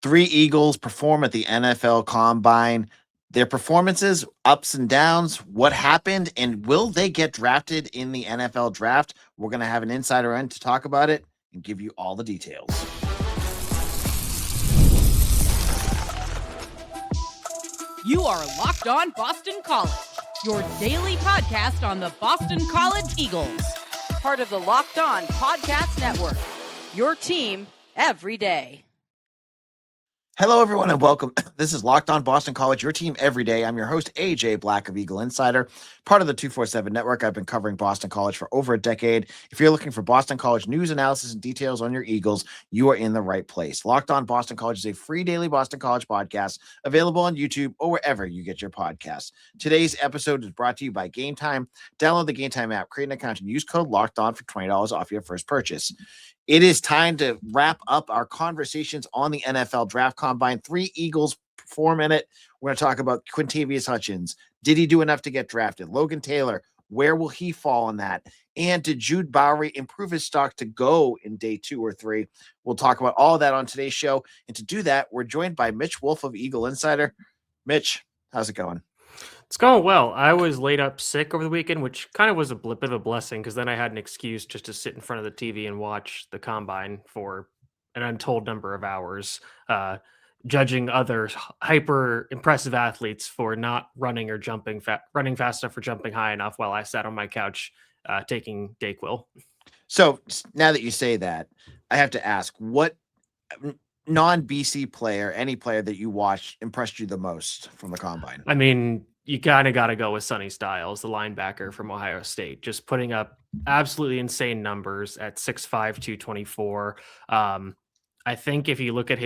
Three Eagles perform at the NFL Combine. Their performances, ups and downs, what happened, and will they get drafted in the NFL draft? We're going to have an insider in to talk about it and give you all the details. You are Locked On Boston College, your daily podcast on the Boston College Eagles. Part of the Locked On Podcast Network, your team every day. Hello, everyone, and welcome. This is Locked On Boston College, your team every day. I'm your host, AJ Black of Eagle Insider, part of the 247 Network. I've been covering Boston College for over a decade. If you're looking for Boston College news, analysis, and details on your Eagles, you are in the right place. Locked On Boston College is a free daily Boston College podcast available on YouTube or wherever you get your podcasts. Today's episode is brought to you by Game Time. Download the Game Time app, create an account, and use code Locked On for $20 off your first purchase. It is time to wrap up our conversations on the NFL Draft Combine. Three Eagles perform in it. We're going to talk about Quintayvius Hutchins. Did he do enough to get drafted? Logan Taylor, where will he fall on that? And did Jude Bowry improve his stock to go in day 2 or 3? We'll talk about all of that on today's show. And to do that, we're joined by Mitch Wolfe of Eagle Insider. Mitch, how's it going? It's going well. I was laid up sick over the weekend, which kind of was a bit of a blessing because then I had an excuse just to sit in front of the TV and watch the combine for an untold number of hours, judging other hyper impressive athletes for not running or running fast enough or jumping high enough while I sat on my couch taking Dayquil. So now that you say that, I have to ask, what non-BC player, any player that you watched, impressed you the most from the combine? I mean, you kind of got to go with Sonny Styles, the linebacker from Ohio State, just putting up absolutely insane numbers at 6'5", 224. I think if you look at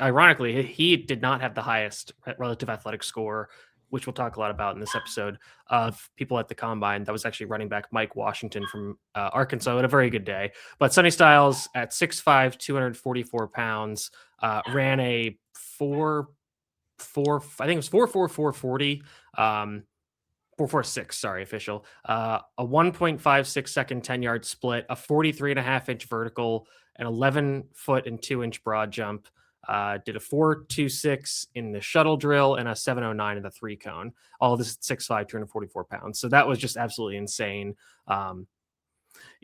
ironically, he did not have the highest relative athletic score, which we'll talk a lot about in this episode, of people at the combine. That was actually running back Mike Washington from Arkansas. Had a very good day. But Sonny Styles at 6'5", 244 pounds, ran a 4.40, 4.46, sorry, official, a 1.56 second 10-yard split, a 43.5-inch vertical, an 11-foot and 2-inch broad jump, did a 4.26 in the shuttle drill and a 7.09 in the 3-cone. All of this at 6'5", 244 pounds. So that was just absolutely insane.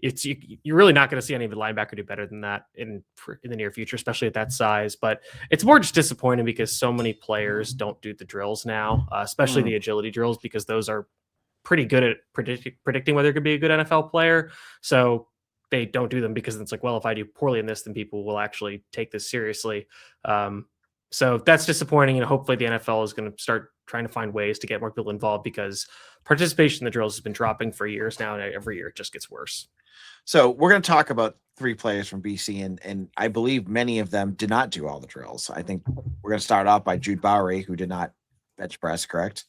You're really not going to see any of the linebacker do better than that in the near future, especially at that size. But it's more just disappointing because so many players don't do the drills now, especially the agility drills, because those are pretty good at predicting whether it could be a good NFL player. So they don't do them because it's like, well, if I do poorly in this, then people will actually take this seriously. So that's disappointing. And hopefully the NFL is going to start trying to find ways to get more people involved, because participation in the drills has been dropping for years now. And every year it just gets worse. So we're going to talk about 3 players from BC, and I believe many of them did not do all the drills. I think we're going to start off by Jude Bowry, who did not bench press, correct?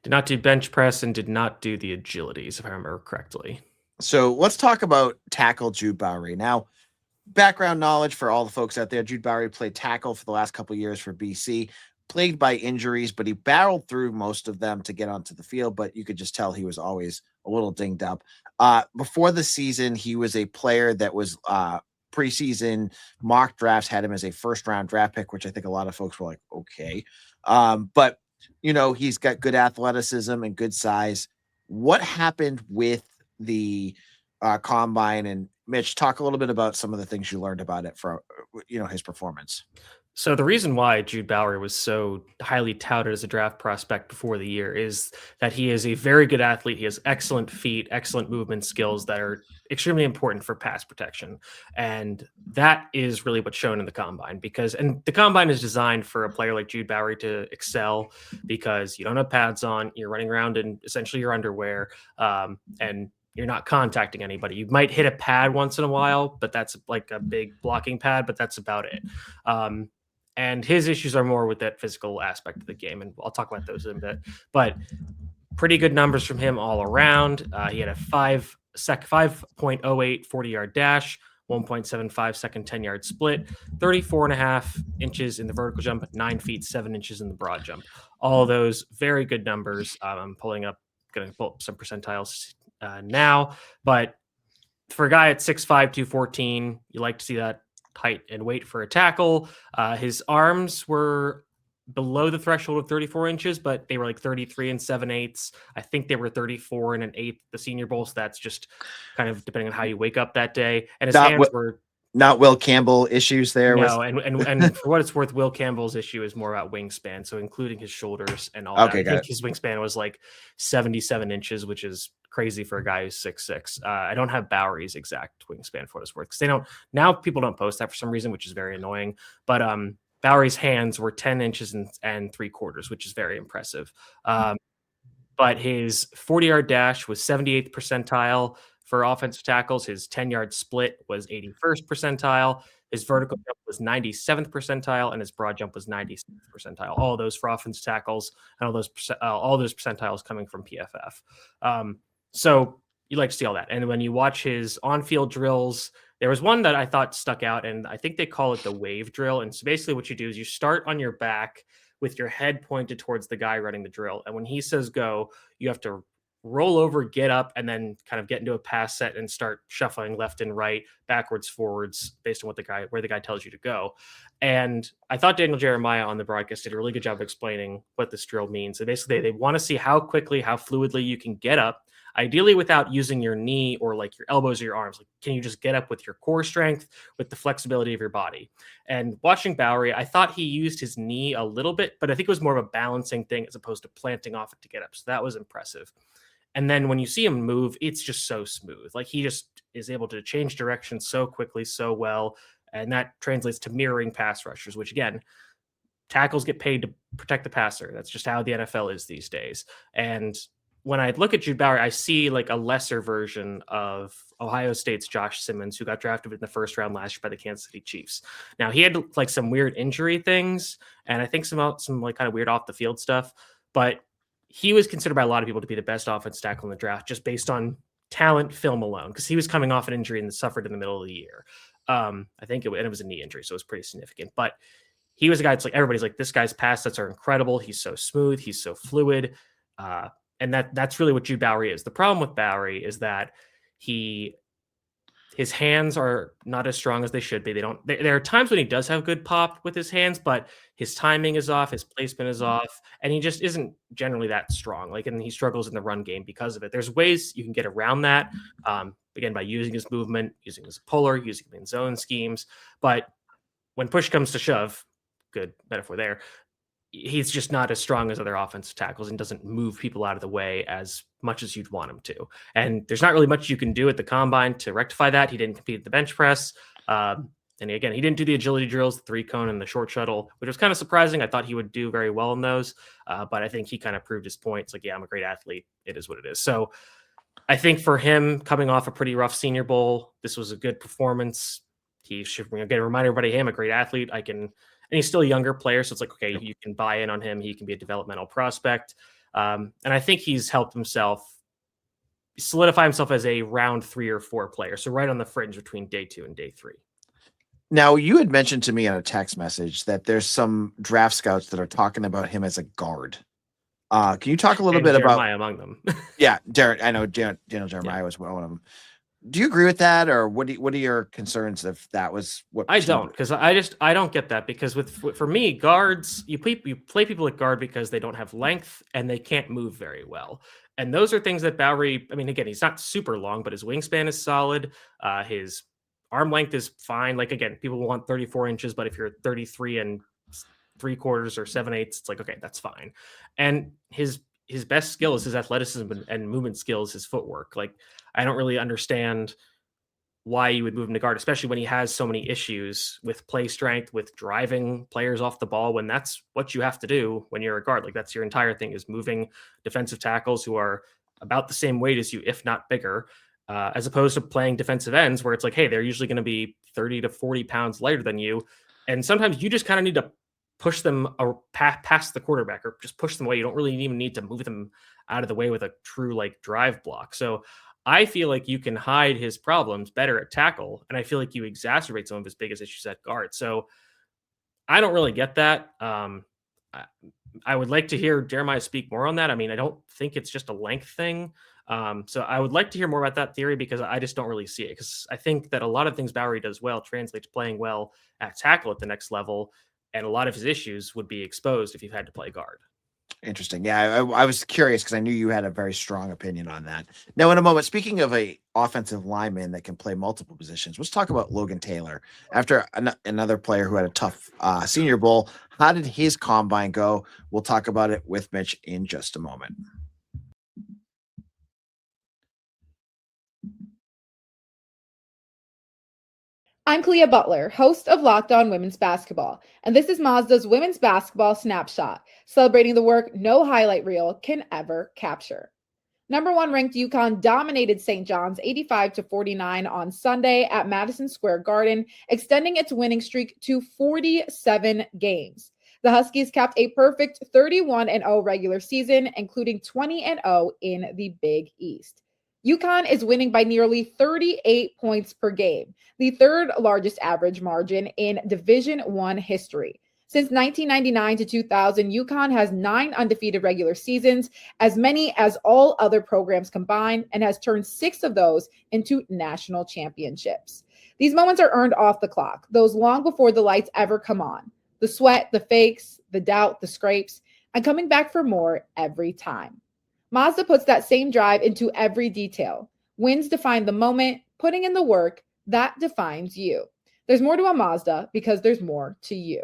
Did not do bench press and did not do the agilities, if I remember correctly. So let's talk about tackle Jude Bowry. Now, background knowledge for all the folks out there, Jude Bowry played tackle for the last couple of years for BC, plagued by injuries, but he barreled through most of them to get onto the field, but you could just tell he was always a little dinged up. Before the season, he was a player that was preseason mock drafts had him as a first-round draft pick, which I think a lot of folks were like, okay. But, he's got good athleticism and good size. What happened with the combine? And Mitch, talk a little bit about some of the things you learned about it from, his performance. So the reason why Jude Bowry was so highly touted as a draft prospect before the year is that he is a very good athlete. He has excellent feet, excellent movement skills that are extremely important for pass protection. And that is really what's shown in the combine, and the combine is designed for a player like Jude Bowry to excel, because you don't have pads on, you're running around in essentially your underwear, and you're not contacting anybody. You might hit a pad once in a while, but that's like a big blocking pad, but that's about it. And his issues are more with that physical aspect of the game, and I'll talk about those in a bit. But pretty good numbers from him all around. He had a 5.08 40-yard dash, 1.75 second 10-yard split, 34.5 inches in the vertical jump, 9 feet 7 inches in the broad jump. All of those very good numbers. I'm going to pull up some percentiles now, but for a guy at 6'5", 214, you like to see that height and weight for a tackle. His arms were below the threshold of 34 inches, but they were like 33 and 7/8. I think they were 34 and an eighth the Senior Bowl. So that's just kind of depending on how you wake up that day. And his hands were not Will Campbell issues there. No, and for what it's worth, Will Campbell's issue is more about wingspan, so including his shoulders and all that. I think his wingspan was like 77 inches, which is crazy for a guy who's 6'6". I don't have Bowry's exact wingspan for what it's worth, because now people don't post that for some reason, which is very annoying. But Bowry's hands were 10 inches and 3/4, which is very impressive. But his 40-yard dash was 78th percentile for offensive tackles. His 10-yard split was 81st percentile. His vertical jump was 97th percentile, and his broad jump was 96th percentile. All those for offensive tackles, and all those percentiles coming from PFF. So you like to see all that. And when you watch his on-field drills, there was one that I thought stuck out, and I think they call it the wave drill. And so basically what you do is you start on your back with your head pointed towards the guy running the drill. And when he says go, you have to roll over, get up, and then kind of get into a pass set and start shuffling left and right, backwards, forwards, based on where the guy tells you to go. And I thought Daniel Jeremiah on the broadcast did a really good job of explaining what this drill means. So basically, they want to see how quickly, how fluidly you can get up, ideally without using your knee or like your elbows or your arms. Like, can you just get up with your core strength, with the flexibility of your body? And watching Bowry, I thought he used his knee a little bit, but I think it was more of a balancing thing as opposed to planting off it to get up. So that was impressive. And then when you see him move, it's just so smooth. Like, he just is able to change direction so quickly, so well. And that translates to mirroring pass rushers, which, again, tackles get paid to protect the passer. That's just how the NFL is these days. And when I look at Jude Bowry, I see like a lesser version of Ohio State's Josh Simmons, who got drafted in the first round last year by the Kansas City Chiefs. Now, he had like some weird injury things, and I think some like kind of weird off the field stuff, but he was considered by a lot of people to be the best offensive tackle in the draft just based on talent film alone, because he was coming off an injury and suffered in the middle of the year. I think it was a knee injury, so it was pretty significant. But he was a guy that's like, everybody's like, this guy's pass sets are incredible. He's so smooth. He's so fluid. And that's really what Jude Bowry is. The problem with Bowry is that his hands are not as strong as they should be. There are times when he does have good pop with his hands, but his timing is off, his placement is off, and he just isn't generally that strong. And he struggles in the run game because of it. There's ways you can get around that, again, by using his movement, using his puller, using him in zone schemes. But when push comes to shove, good metaphor there, he's just not as strong as other offensive tackles and doesn't move people out of the way as much as you'd want him to. And there's not really much you can do at the combine to rectify that. He didn't compete at the bench press. And again, he didn't do the agility drills, the 3-cone and the short shuttle, which was kind of surprising. I thought he would do very well in those. But I think he kind of proved his point. It's like, yeah, I'm a great athlete. It is what it is. So I think for him, coming off a pretty rough Senior Bowl, this was a good performance. He should get a reminder, everybody, hey, I'm a great athlete. And he's still a younger player, so it's like, okay, you can buy in on him. He can be a developmental prospect. And I think he's helped himself solidify himself as a round 3 or 4 player. So right on the fringe between day 2 and day 3. Now, you had mentioned to me on a text message that there's some draft scouts that are talking about him as a guard. Can you talk a little bit Jeremiah among them? Yeah, Derek. I know Daniel Jeremiah was one of them. Do you agree with that, or what are your concerns if that was what? I don't, because I don't get that, because for me, guards, you play people at guard because they don't have length and they can't move very well. And those are things that Bowry, I mean, again, he's not super long, but his wingspan is solid. His arm length is fine. Like, again, people want 34 inches, but if you're 33 and 3/4 or 7/8, it's like, okay, that's fine. And his best skill is his athleticism and movement skills, his footwork. Like, I don't really understand why you would move him to guard, especially when he has so many issues with play strength, with driving players off the ball, when that's what you have to do when you're a guard. Like, that's your entire thing, is moving defensive tackles who are about the same weight as you, if not bigger, as opposed to playing defensive ends where it's like, hey, they're usually going to be 30 to 40 pounds lighter than you. And sometimes you just kind of need to push them past the quarterback, or just push them away. You don't really even need to move them out of the way with a true like drive block. So I feel like you can hide his problems better at tackle, and I feel like you exacerbate some of his biggest issues at guard. So I don't really get that. I would like to hear Jeremiah speak more on that. I mean, I don't think it's just a length thing. So I would like to hear more about that theory because I just don't really see it. Because I think that a lot of things Bowry does well translates playing well at tackle at the next level, and a lot of his issues would be exposed if you had to play guard. Interesting. Yeah, I was curious because I knew you had a very strong opinion on that. Now, in a moment, speaking of a offensive lineman that can play multiple positions, let's talk about Logan Taylor. After another player who had a tough Senior Bowl, how did his combine go? We'll talk about it with Mitch in just a moment. I'm Clea Butler, host of Locked On Women's Basketball, and this is Mazda's Women's Basketball Snapshot, celebrating the work no highlight reel can ever capture. Number 1 ranked UConn dominated St. John's 85-49 on Sunday at Madison Square Garden, extending its winning streak to 47 games. The Huskies capped a perfect 31-0 regular season, including 20-0 in the Big East. UConn is winning by nearly 38 points per game, the third largest average margin in Division I history. Since 1999 to 2000, UConn has 9 undefeated regular seasons, as many as all other programs combined, and has turned 6 of those into national championships. These moments are earned off the clock, those long before the lights ever come on. The sweat, the fakes, the doubt, the scrapes, and coming back for more every time. Mazda puts that same drive into every detail. Wins define the moment, putting in the work, that defines you. There's more to a Mazda because there's more to you.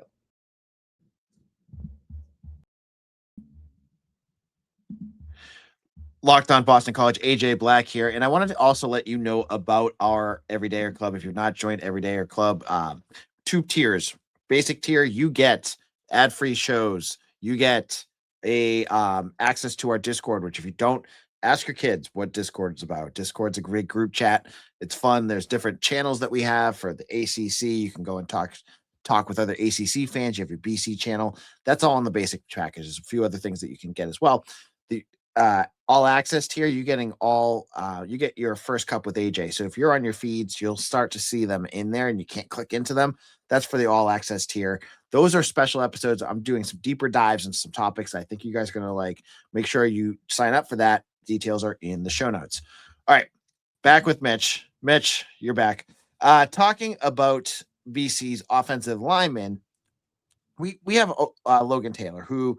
Locked On Boston College, AJ Black here, and I wanted to also let you know about our Everydayer Club. If you've not joined Everydayer Club, 2 tiers. Basic tier, you get ad-free shows. You get a access to our Discord, which if you don't, ask your kids what Discord's about. Discord's a great group chat. It's fun. There's different channels that we have for the ACC. You can go and talk with other ACC fans. You have your BC channel. That's all in the basic package. There's a few other things that you can get as well. The all access tier, you get your first cup with AJ. So if you're on your feeds, you'll start to see them in there and you can't click into them. That's for the all access tier. Those are special episodes. I'm doing some deeper dives into some topics I think you guys are going to like. Make sure you sign up for that. Details are in the show notes. All right. Back with Mitch. Mitch, you're back. Talking about BC's offensive lineman, we have Logan Taylor, who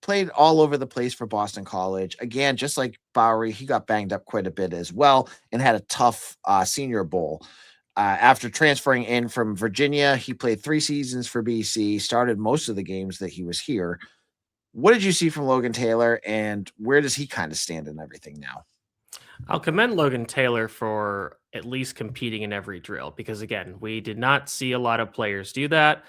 played all over the place for Boston College. Again, just like Bowry, he got banged up quite a bit as well and had a tough Senior Bowl. After transferring in from Virginia, he played 3 seasons for BC, started most of the games that he was here. What did you see from Logan Taylor, and where does he kind of stand in everything now? I'll commend Logan Taylor for at least competing in every drill because, again, we did not see a lot of players do that,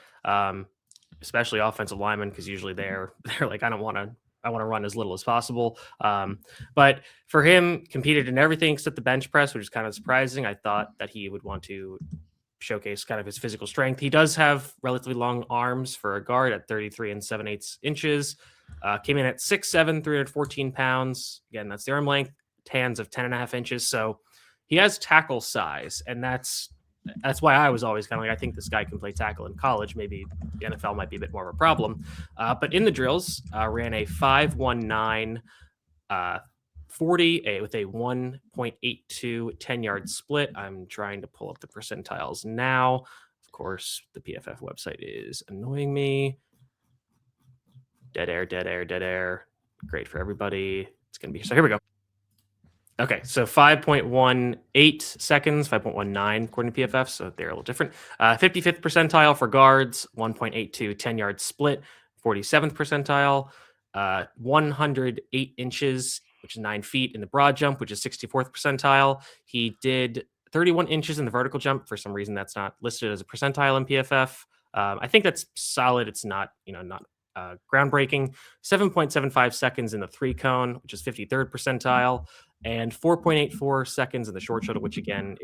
especially offensive linemen, because usually they're like, I want to run as little as possible. But for him, competed in everything except the bench press, which is kind of surprising. I thought that he would want to showcase kind of his physical strength. He does have relatively long arms for a guard at 33 7/8 inches. Came in at 6'7", 314 pounds. Again, that's the arm length. Hands of 10.5 inches. So he has tackle size, and that's why I was always kind of like, I think this guy can play tackle in college. Maybe the NFL might be a bit more of a problem. But in the drills, ran a 5.19 40 with a 1.82 10-yard split. I'm trying to pull up the percentiles now. Of course, the PFF website is annoying me. Dead air. Great for everybody. It's going to be, so here we go. Okay, so 5.18 seconds, 5.19 according to PFF, so they're a little different. 55th percentile for guards, 1.82 10-yard split, 47th percentile, 108 inches, which is 9 feet in the broad jump, which is 64th percentile. He did 31 inches in the vertical jump. For some reason, that's not listed as a percentile in PFF. I think that's solid. It's not, not groundbreaking. 7.75 seconds in the 3-cone, which is 53rd percentile, and 4.84 seconds in the short shuttle, which again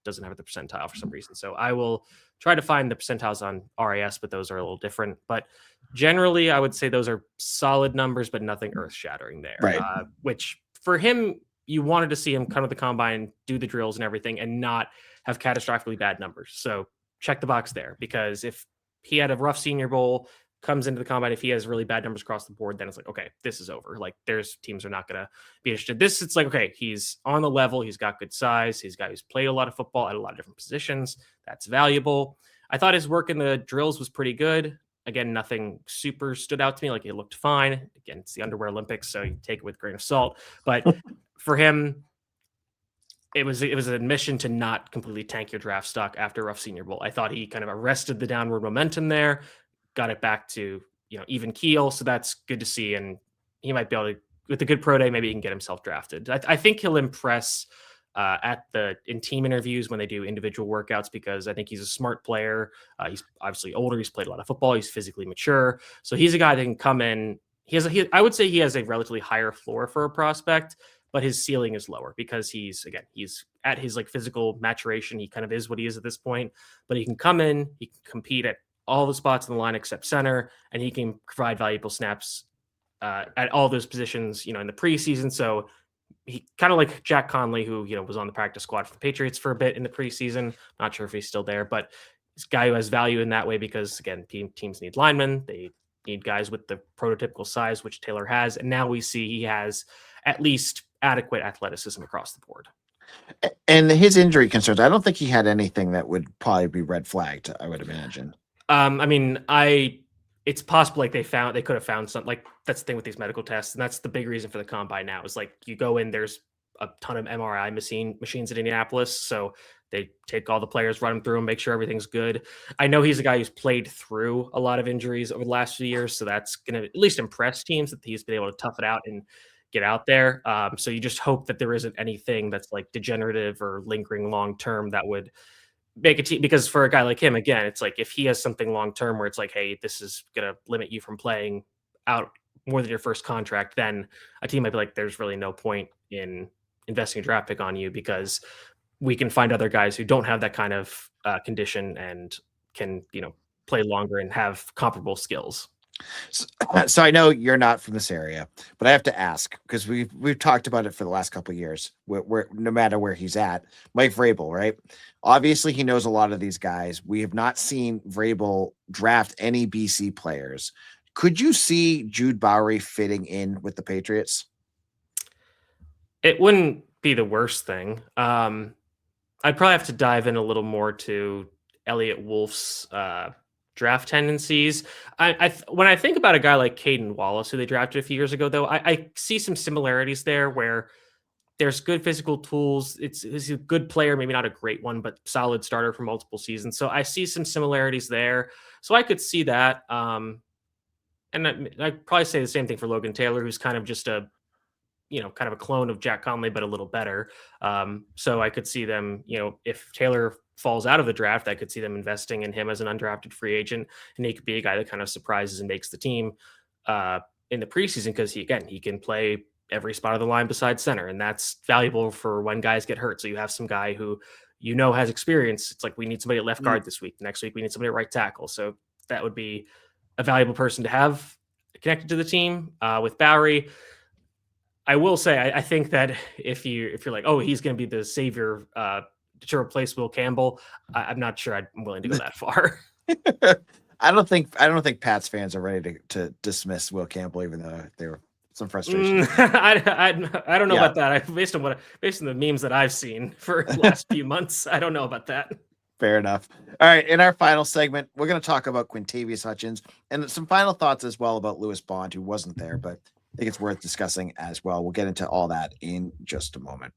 doesn't have the percentile for some reason. So I will try to find the percentiles on RAS, but those are a little different. But generally, I would say those are solid numbers, but nothing earth-shattering there. Right. Which for him, you wanted to see him come to the combine, do the drills and everything, and not have catastrophically bad numbers. So check the box there, because if he had a rough Senior Bowl, comes into the combine, if he has really bad numbers across the board, then it's like, okay, this is over. Like there's teams are not going to be interested. This, it's like, okay, he's on the level. He's got good size. He's a guy who's played a lot of football at a lot of different positions. That's valuable. I thought his work in the drills was pretty good. Again, nothing super stood out to me. Like it looked fine. Again, it's the underwear Olympics, so you take it with a grain of salt. But for him, it was an admission to not completely tank your draft stock after a rough Senior Bowl. I thought he kind of arrested the downward momentum there, got it back to even keel. So that's good to see, and he might be able to, with a good pro day, maybe he can get himself drafted. I think he'll impress in team interviews when they do individual workouts, because I think he's a smart player. He's obviously older. He's played a lot of football. He's physically mature. So he's a guy that can come in. I would say he has a relatively higher floor for a prospect, but his ceiling is lower because he's at his like physical maturation. He kind of is what he is at this point, but he can come in, he can compete at all the spots in the line except center, and he can provide valuable snaps at all those positions, in the preseason. So he kind of like Jack Conley, who, was on the practice squad for the Patriots for a bit in the preseason. Not sure if he's still there, but this guy who has value in that way, because again, teams need linemen. They need guys with the prototypical size, which Taylor has. And now we see he has at least adequate athleticism across the board. And his injury concerns, I don't think he had anything that would probably be red flagged, I would imagine. It's possible like they could have found something. Like that's the thing with these medical tests, and that's the big reason for the combine now is like you go in, there's a ton of MRI machines at Indianapolis, so they take all the players, run them through them, make sure everything's good. I know he's a guy who's played through a lot of injuries over the last few years, so that's going to at least impress teams that he's been able to tough it out and get out there. So you just hope that there isn't anything that's like degenerative or lingering long term that would make a team, because for a guy like him, again, it's like if he has something long term where it's like, hey, this is gonna limit you from playing out more than your first contract, then a team might be like, there's really no point in investing a draft pick on you, because we can find other guys who don't have that kind of condition and can play longer and have comparable skills. So I know you're not from this area, but I have to ask, because we've talked about it for the last couple of years. Where no matter where he's at, Mike Vrabel, right? Obviously, he knows a lot of these guys. We have not seen Vrabel draft any BC players. Could you see Jude Bowry fitting in with the Patriots? It wouldn't be the worst thing. I'd probably have to dive in a little more to Elliott Wolf's draft tendencies. When I think about a guy like Caden Wallace, who they drafted a few years ago, though, I see some similarities there where there's good physical tools. He's a good player, maybe not a great one, but solid starter for multiple seasons. So I see some similarities there. So I could see that. And I'd probably say the same thing for Logan Taylor, who's kind of just a clone of Jack Conley, but a little better. So I could see them, if Taylor falls out of the draft, I could see them investing in him as an undrafted free agent, and he could be a guy that kind of surprises and makes the team in the preseason, because he can play every spot of the line besides center, and that's valuable for when guys get hurt. So you have some guy who has experience. It's like, we need somebody at left guard this week. Next week we need somebody at right tackle. So that would be a valuable person to have connected to the team. With Bowry, I will say, I think that if you're like, oh, he's going to be the savior to replace Will Campbell, I'm not sure I'm willing to go that far. I don't think Pats fans are ready to dismiss Will Campbell, even though there were some frustration. I don't know about that. Based on the memes that I've seen for the last few months, I don't know about that. Fair enough. All right. In our final segment, we're going to talk about Quintayvius Hutchins and some final thoughts as well about Lewis Bond, who wasn't there, but I think it's worth discussing as well. We'll get into all that in just a moment.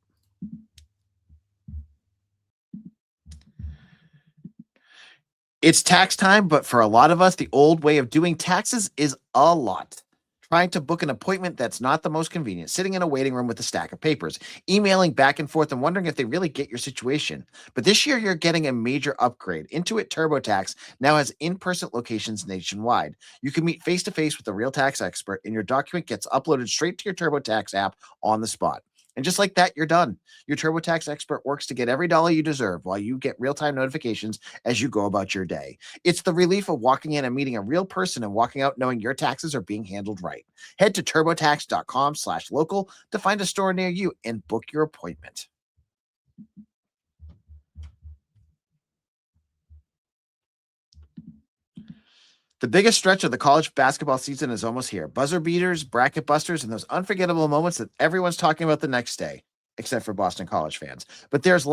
It's tax time, but for a lot of us, the old way of doing taxes is a lot. Trying to book an appointment that's not the most convenient, sitting in a waiting room with a stack of papers, emailing back and forth and wondering if they really get your situation. But this year, you're getting a major upgrade. Intuit TurboTax now has in-person locations nationwide. You can meet face-to-face with a real tax expert, and your document gets uploaded straight to your TurboTax app on the spot. And just like that, you're done. Your TurboTax expert works to get every dollar you deserve while you get real-time notifications as you go about your day. It's the relief of walking in and meeting a real person and walking out knowing your taxes are being handled right. Head to turbotax.com/local to find a store near you and book your appointment. The biggest stretch of the college basketball season is almost here. Buzzer beaters, bracket busters, and those unforgettable moments that everyone's talking about the next day, except for Boston College fans. But there's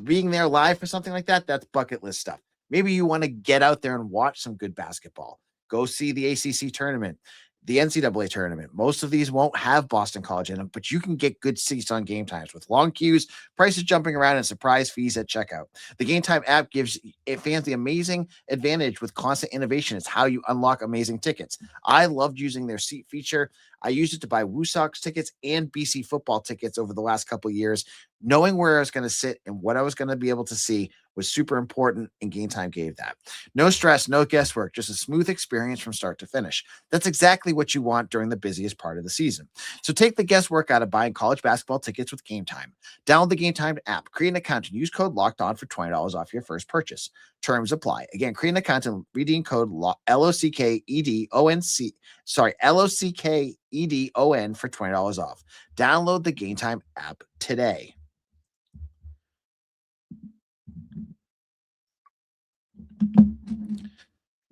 being there live for something like that, that's bucket list stuff. Maybe you want to get out there and watch some good basketball. Go see the ACC tournament, the NCAA tournament. Most of these won't have Boston College in them, but you can get good seats on game times with long queues, prices jumping around, and surprise fees at checkout. The Game Time app gives fans the amazing advantage with constant innovation. It's how you unlock amazing tickets. I loved using their seat feature. I used it to buy Woo Sox tickets and BC football tickets over the last couple of years. Knowing where I was going to sit and what I was going to be able to see was super important, and Game Time gave that. No stress, no guesswork, just a smooth experience from start to finish. That's exactly what you want during the busiest part of the season. So take the guesswork out of buying college basketball tickets with Game Time. Download the Game Time app, create an account, and use code LOCKEDON for $20 off your first purchase. Terms apply. Again, create an account and redeem code LOCKEDON for $20 off. Download the Game Time app today.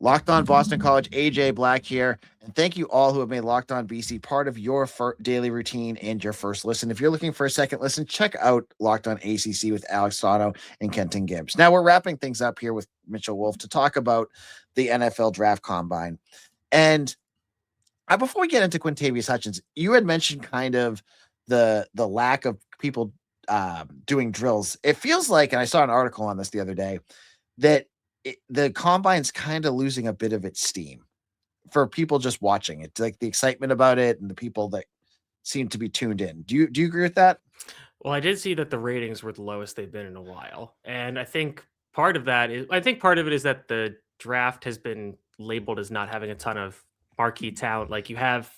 Locked On Boston College, AJ Black here. And thank you all who have made Locked On BC part of your daily routine and your first listen. If you're looking for a second listen, check out Locked On ACC with Alex Sato and Kenton Gibbs. Now we're wrapping things up here with Mitchell Wolfe to talk about the NFL Draft Combine. And before we get into Quintavius Hutchins, you had mentioned kind of the lack of people doing drills. It feels like, and I saw an article on this the other day, that the combine's kind of losing a bit of its steam for people just watching it, like the excitement about it and the people that seem to be tuned in. Do you agree with that? Well, I did see that the ratings were the lowest they've been in a while. And I think part of it is that the draft has been labeled as not having a ton of marquee talent. Like you have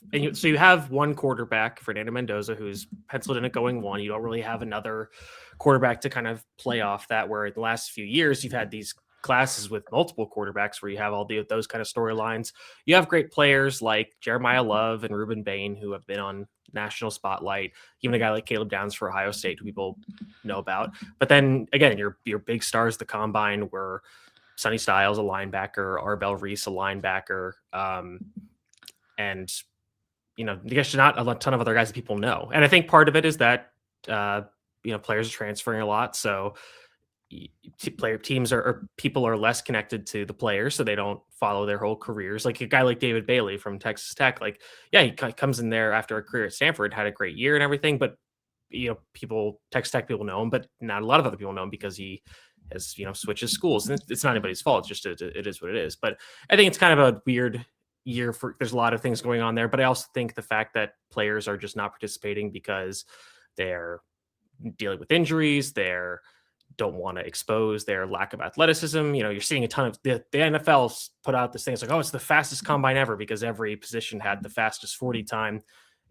one quarterback, Fernando Mendoza, who's penciled in at going one. You don't really have another quarterback to kind of play off that, where in the last few years you've had these classes with multiple quarterbacks where you have all those kind of storylines. You have great players like Jeremiah Love and Ruben Bain who have been on national spotlight, even a guy like Caleb Downs for Ohio State who people know about. But then again, your big stars, the combine, were Sonny Styles, a linebacker, Arbel Reese, a linebacker, and there's not a ton of other guys that people know. And I think part of it is that players are transferring a lot, so people are less connected to the players, so they don't follow their whole careers. Like a guy like David Bailey from Texas Tech, he comes in there after a career at Stanford, had a great year and everything, but Texas Tech people know him, but not a lot of other people know him because he has switches schools, and it's not anybody's fault. It's just it is what it is. But I think it's kind of a weird year there's a lot of things going on there, but I also think the fact that players are just not participating because they're dealing with injuries, don't want to expose their lack of athleticism. You're seeing a ton of the NFL put out this thing. It's like, oh, it's the fastest combine ever because every position had the fastest 40 time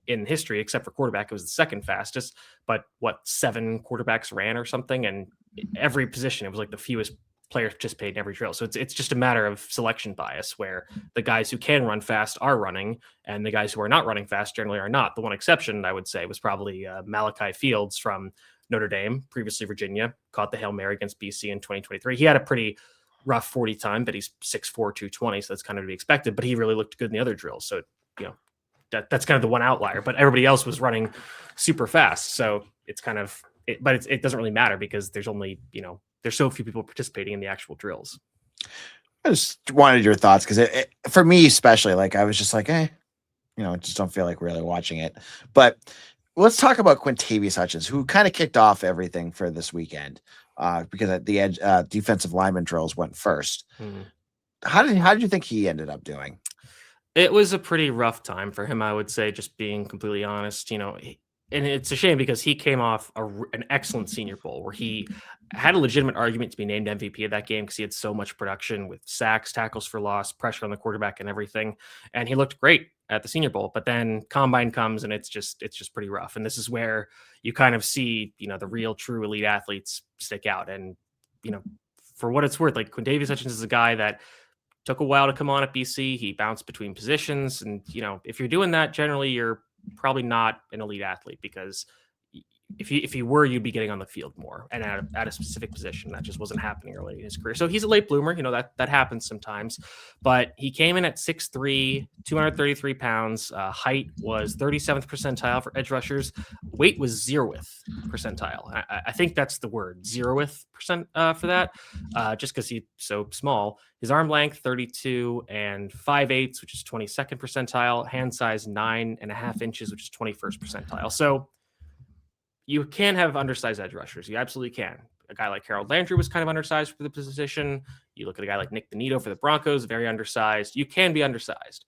in history, except for quarterback. It was the second fastest, but 7 quarterbacks ran or something. And every position, it was like the fewest players participated in every drill. So it's just a matter of selection bias, where the guys who can run fast are running and the guys who are not running fast generally are not. The one exception I would say was probably Malachi Fields from Notre Dame, previously Virginia, caught the Hail Mary against BC in 2023. He had a pretty rough 40 time, but he's 6'4", 220, so that's kind of to be expected. But he really looked good in the other drills. So, that's kind of the one outlier. But everybody else was running super fast. So it's kind of but it doesn't really matter because there's only, there's so few people participating in the actual drills. I just wanted your thoughts because for me especially, I was just like, just don't feel like really watching it. But let's talk about Quintayvius Hutchins, who kind of kicked off everything for this weekend because at the edge, defensive lineman drills went first. How did you think he ended up doing? It was a pretty rough time for him, I would say, just being completely honest. And it's a shame because he came off an excellent Senior Bowl where he had a legitimate argument to be named MVP of that game because he had so much production with sacks, tackles for loss, pressure on the quarterback and everything. And he looked great at the Senior Bowl, but then combine comes and it's just pretty rough. And this is where you kind of see, the real true elite athletes stick out. And, for what it's worth, like Quintayvius Hutchins is a guy that took a while to come on at BC. He bounced between positions. And, if you're doing that, generally you're probably not an elite athlete because if you were, you'd be getting on the field more and at a specific position. That just wasn't happening early in his career. So he's a late bloomer. That happens sometimes. But he came in at 6'3", 233 pounds. Height was 37th percentile for edge rushers. Weight was 0th percentile. I think that's the word, 0th percent for that, just because he's so small. His arm length, 32 and 5/8, which is 22nd percentile. Hand size, 9.5 inches, which is 21st percentile. So you can have undersized edge rushers. You absolutely can. A guy like Harold Landry was kind of undersized for the position. You look at a guy like Nick Benito for the Broncos, very undersized. You can be undersized.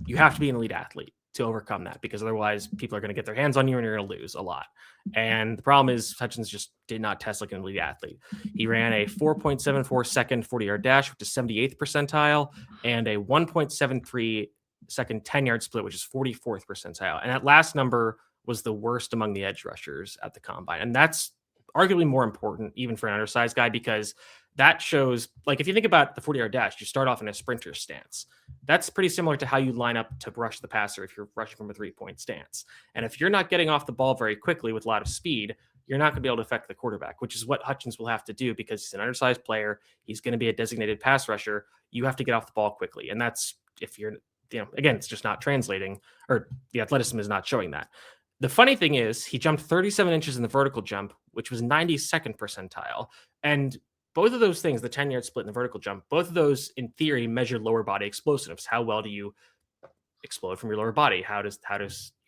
You have to be an elite athlete to overcome that, because otherwise people are going to get their hands on you and you're going to lose a lot. And the problem is Hutchins just did not test like an elite athlete. He ran a 4.74 second 40-yard dash, which is 78th percentile, and a 1.73 second 10-yard split, which is 44th percentile. And that last number was the worst among the edge rushers at the combine. And that's arguably more important even for an undersized guy, because that shows, like, if you think about the 40-yard dash, you start off in a sprinter stance. That's pretty similar to how you line up to rush the passer if you're rushing from a 3-point stance. And if you're not getting off the ball very quickly with a lot of speed, you're not going to be able to affect the quarterback, which is what Hutchins will have to do, because he's an undersized player. He's going to be a designated pass rusher. You have to get off the ball quickly. And that's, if you're, again, it's just not translating, or the athleticism is not showing that. The funny thing is he jumped 37 inches in the vertical jump, which was 92nd percentile. And both of those things, the 10-yard split and the vertical jump, both of those in theory measure lower body explosiveness. How well do you explode from your lower body? How do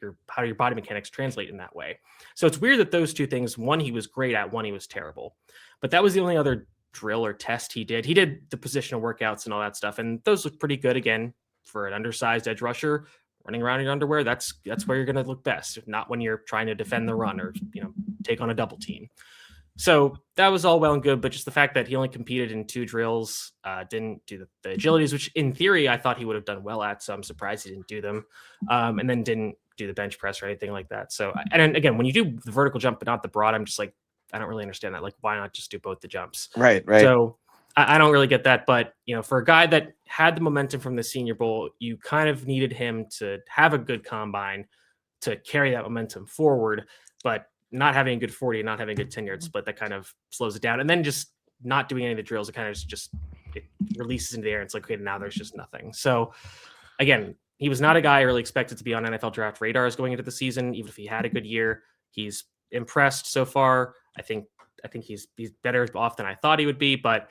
your body mechanics translate in that way? So it's weird that those two things, one he was great at, one he was terrible. But that was the only other drill or test he did. He did the positional workouts and all that stuff, and those look pretty good. Again, for an undersized edge rusher, running around in your underwear, that's where you're going to look best, not when you're trying to defend the run or take on a double team. So that was all well and good, but just the fact that he only competed in 2 drills, didn't do the agilities, which in theory I thought he would have done well at, so I'm surprised he didn't do them, and then didn't do the bench press or anything like that. So, and then again, when you do the vertical jump but not the broad, I'm just like, I don't really understand that. Like, why not just do both the jumps? Right. So I don't really get that, but for a guy that had the momentum from the Senior Bowl, you kind of needed him to have a good combine to carry that momentum forward, but not having a good 40 and not having a good 10-yard split, that kind of slows it down. And then just not doing any of the drills, it kind of it releases into the air. And it's like, okay, now there's just nothing. So again, he was not a guy I really expected to be on NFL draft radars going into the season. Even if he had a good year, he's impressed so far. I think he's better off than I thought he would be, but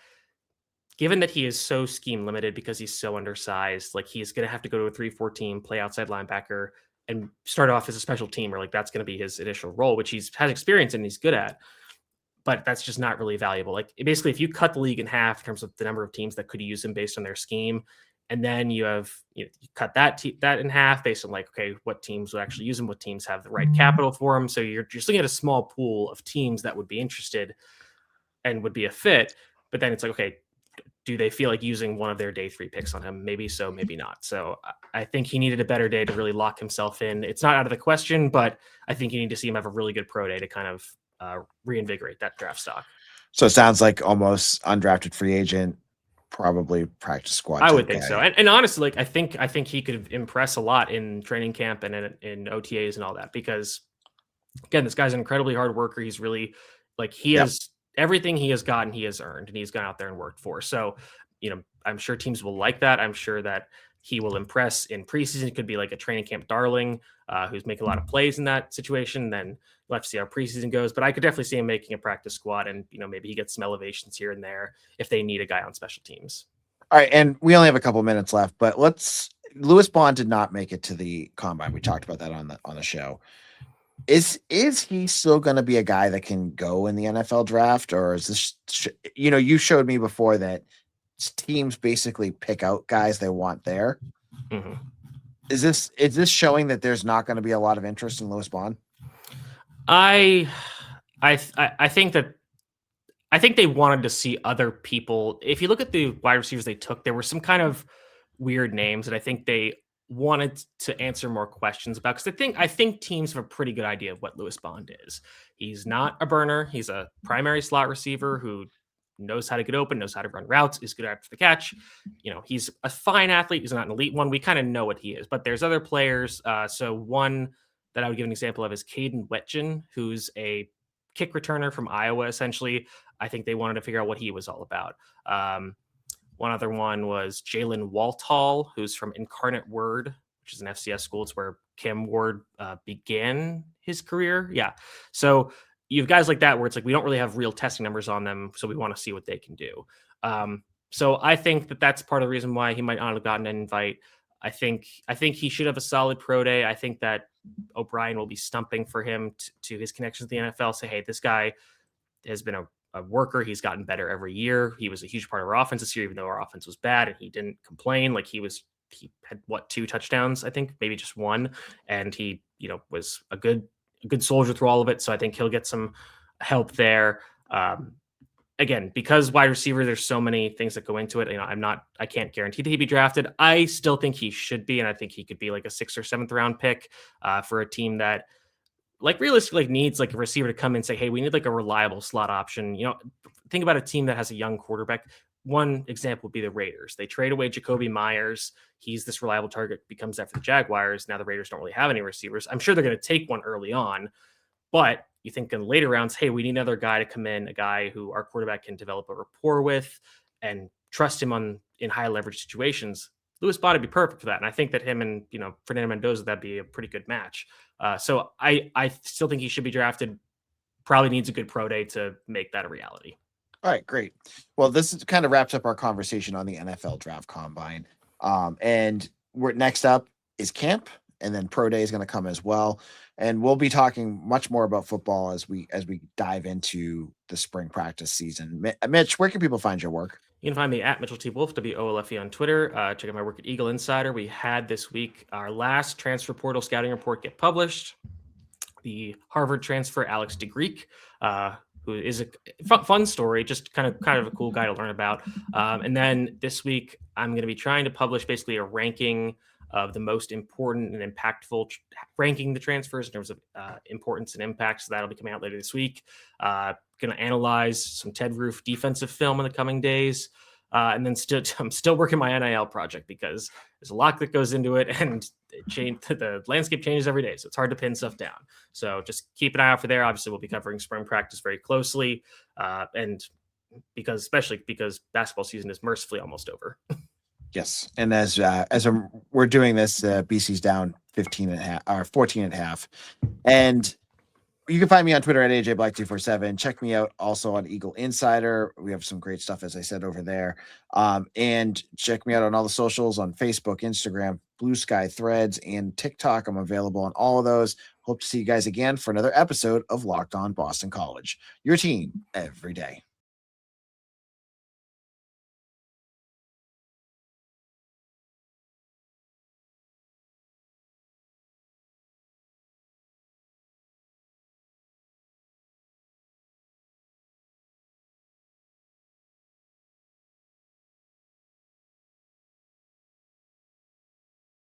given that he is so scheme limited because he's so undersized, like, he's going to have to go to a 3-4 team, play outside linebacker, and start off as a special teamer. Like, that's going to be his initial role, which has experience and he's good at, but that's just not really valuable. Like, basically, if you cut the league in half in terms of the number of teams that could use him based on their scheme, and then you cut that in half based on, like, okay, what teams would actually use him, what teams have the right capital for him. So you're just looking at a small pool of teams that would be interested and would be a fit. But then it's like, okay, do they feel like using one of their day 3 picks on him? Maybe so, maybe not. So I think he needed a better day to really lock himself in. It's not out of the question, but I think you need to see him have a really good pro day to kind of reinvigorate that draft stock. So it sounds like almost undrafted free agent, probably practice squad. I would think so. And honestly, like, I think he could impress a lot in training camp and in OTAs and all that, because again, this guy's an incredibly hard worker. He's really, like, he has everything he has gotten, he has earned, and he's gone out there and worked for. So, I'm sure teams will like that. I'm sure that he will impress in preseason. It could be like a training camp darling who's making a lot of plays in that situation. Then we'll have to see how preseason goes. But I could definitely see him making a practice squad, and maybe he gets some elevations here and there if they need a guy on special teams. All right, and we only have a couple minutes left, but Lewis Bond did not make it to the combine. We talked about that on the show. Is he still going to be a guy that can go in the NFL draft, or is this, you showed me before that teams basically pick out guys they want there. Mm-hmm. Is this showing that there's not going to be a lot of interest in Lewis Bond? I think they wanted to see other people. If you look at the wide receivers they took, there were some kind of weird names that I think they wanted to answer more questions about, because I think teams have a pretty good idea of what Lewis Bond is. He's not a burner. He's a primary slot receiver who knows how to get open, knows how to run routes, is good after the catch. He's a fine athlete. He's not an elite one. We kind of know what he is, but there's other players. So one that I would give an example of is Caden Wetjen, who's a kick returner from Iowa, essentially. I think they wanted to figure out what he was all about. One other one was Jalen Walthall, who's from Incarnate Word, which is an FCS school. It's where Cam Ward began his career. Yeah. So you have guys like that where it's like we don't really have real testing numbers on them, so we want to see what they can do. So I think that that's part of the reason why he might not have gotten an invite. I think he should have a solid pro day. I think that O'Brien will be stumping for him to his connections with the NFL. Say, hey, this guy has been a worker. He's gotten better every year. He was a huge part of our offense this year, even though our offense was bad, and he didn't complain. Like he had 2 touchdowns, I think, maybe just 1, and he was a good soldier through all of it. So I think he'll get some help there. Again, because wide receiver, there's so many things that go into it. I can't guarantee that he'd be drafted. I still think he should be, and I think he could be like a 6th or 7th round pick for a team that, like, realistically needs like a receiver to come in and say, hey, we need like a reliable slot option. Think about a team that has a young quarterback. One example would be the Raiders. They trade away Jacoby Myers. He's this reliable target, becomes that for the Jaguars. Now the Raiders don't really have any receivers. I'm sure they're going to take one early on, but you think in later rounds, hey, we need another guy to come in, a guy who our quarterback can develop a rapport with and trust him in high leverage situations. Lewis Bott would be perfect for that. And I think that him and, Fernando Mendoza, that'd be a pretty good match. So I still think he should be drafted. Probably needs a good pro day to make that a reality. All right, great. Well, this kind of wraps up our conversation on the NFL Draft Combine. And next up is camp, and then pro day is going to come as well. And we'll be talking much more about football as we dive into the spring practice season. Mitch, where can people find your work? You can find me at Mitchell T. Wolfe, WOLFE on Twitter. Check out my work at Eagle Insider. We had this week our last transfer portal scouting report get published. The Harvard transfer, Alex DeGreek, who is a fun story, just kind of a cool guy to learn about. And then this week, I'm going to be trying to publish basically a ranking of the most important and impactful, ranking the transfers in terms of importance and impact. So that'll be coming out later this week. Going to analyze some Ted Roof defensive film in the coming days. And then I'm still working my NIL project because there's a lot that goes into it, and the landscape changes every day. So it's hard to pin stuff down. So just keep an eye out for there. Obviously, we'll be covering spring practice very closely. And especially because basketball season is mercifully almost over. Yes. And as we're doing this, BC's down 14.5. And you can find me on Twitter at AJBlack247. Check me out also on Eagle Insider. We have some great stuff, as I said, over there. And check me out on all the socials on Facebook, Instagram, Blue Sky, Threads, and TikTok. I'm available on all of those. Hope to see you guys again for another episode of Locked On Boston College, your team every day.